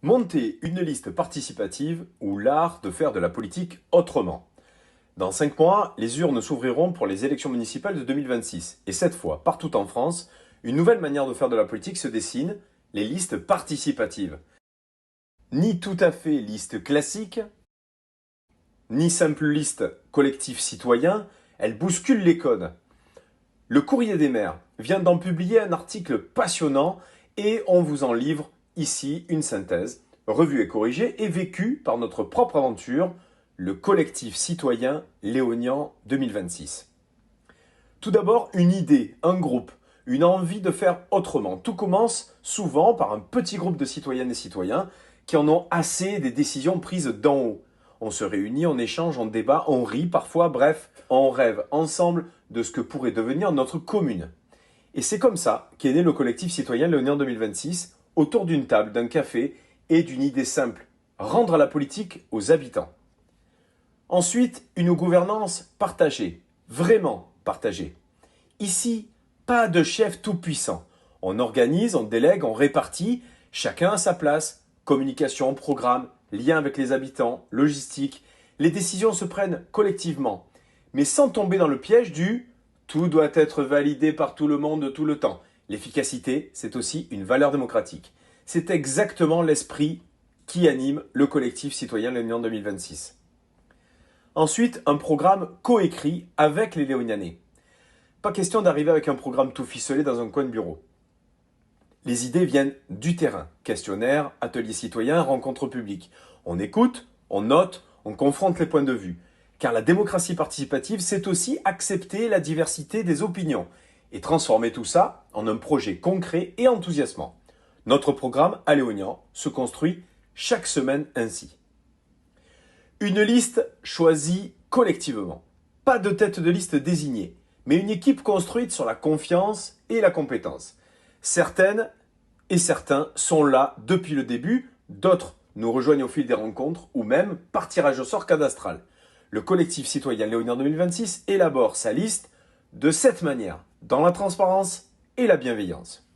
Monter une liste participative ou l'art de faire de la politique autrement. Dans 5 mois, les urnes s'ouvriront pour les élections municipales de 2026. Et cette fois, partout en France, une nouvelle manière de faire de la politique se dessine, les listes participatives. Ni tout à fait liste classique, ni simple liste collectif citoyen, elles bousculent les codes. Le Courrier des maires vient d'en publier un article passionnant et on vous en livre ici une synthèse, revue et corrigée et vécue par notre propre aventure, le collectif citoyen Léognan 2026. Tout d'abord, une idée, un groupe, une envie de faire autrement. Tout commence souvent par un petit groupe de citoyennes et citoyens qui en ont assez des décisions prises d'en haut. On se réunit, on échange, on débat, on rit parfois, bref, on rêve ensemble de ce que pourrait devenir notre commune. Et c'est comme ça qu'est né le collectif citoyen Léognan 2026, autour d'une table, d'un café et d'une idée simple, rendre la politique aux habitants. Ensuite, une gouvernance partagée, vraiment partagée. Ici, pas de chef tout-puissant. On organise, on délègue, on répartit, chacun à sa place, communication, programme, lien avec les habitants, logistique. Les décisions se prennent collectivement, mais sans tomber dans le piège du « tout doit être validé par tout le monde tout le temps ». L'efficacité, c'est aussi une valeur démocratique. C'est exactement l'esprit qui anime le collectif citoyen Léognan 2026. Ensuite, un programme coécrit avec les Léognanais. Pas question d'arriver avec un programme tout ficelé dans un coin de bureau. Les idées viennent du terrain. Questionnaires, ateliers citoyens, rencontres publiques. On écoute, on note, on confronte les points de vue. Car la démocratie participative, c'est aussi accepter la diversité des opinions et transformer tout ça en un projet concret et enthousiasmant. Notre programme à Léognan se construit chaque semaine ainsi. Une liste choisie collectivement. Pas de tête de liste désignée, mais une équipe construite sur la confiance et la compétence. Certaines et certains sont là depuis le début, d'autres nous rejoignent au fil des rencontres ou même par tirage au sort cadastral. Le collectif citoyen Léognan 2026 élabore sa liste de cette manière, dans la transparence et la bienveillance.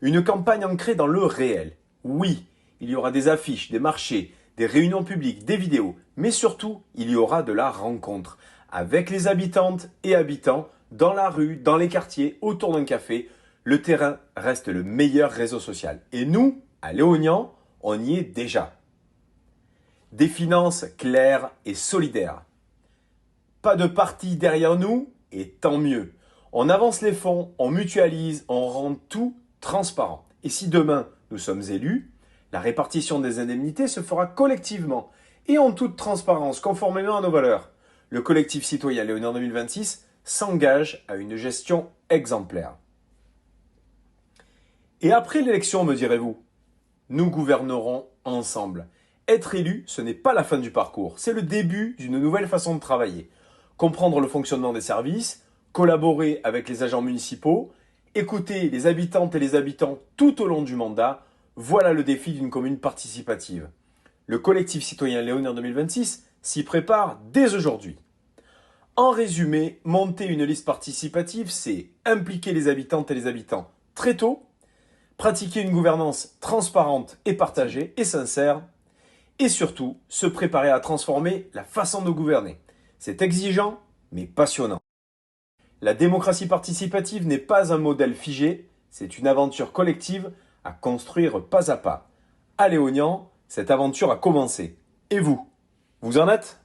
Une campagne ancrée dans le réel. Oui, il y aura des affiches, des marchés, des réunions publiques, des vidéos, mais surtout, il y aura de la rencontre avec les habitantes et habitants, dans la rue, dans les quartiers, autour d'un café. Le terrain reste le meilleur réseau social. Et nous, à Léognan, on y est déjà. Des finances claires et solidaires. Pas de parti derrière nous, et tant mieux. On avance les fonds, on mutualise, on rend tout transparent. Et si demain, nous sommes élus, la répartition des indemnités se fera collectivement et en toute transparence, conformément à nos valeurs. Le collectif citoyen Léognan 2026 s'engage à une gestion exemplaire. Et après l'élection, me direz-vous, nous gouvernerons ensemble. Être élu, ce n'est pas la fin du parcours, c'est le début d'une nouvelle façon de travailler. Comprendre le fonctionnement des services, collaborer avec les agents municipaux, écouter les habitantes et les habitants tout au long du mandat, voilà le défi d'une commune participative. Le collectif citoyen Léognan 2026 s'y prépare dès aujourd'hui. En résumé, monter une liste participative, c'est impliquer les habitantes et les habitants très tôt, pratiquer une gouvernance transparente et partagée et sincère, et surtout se préparer à transformer la façon de gouverner. C'est exigeant, mais passionnant. La démocratie participative n'est pas un modèle figé, c'est une aventure collective à construire pas à pas. À Léognan, cette aventure a commencé. Et vous, vous en êtes ?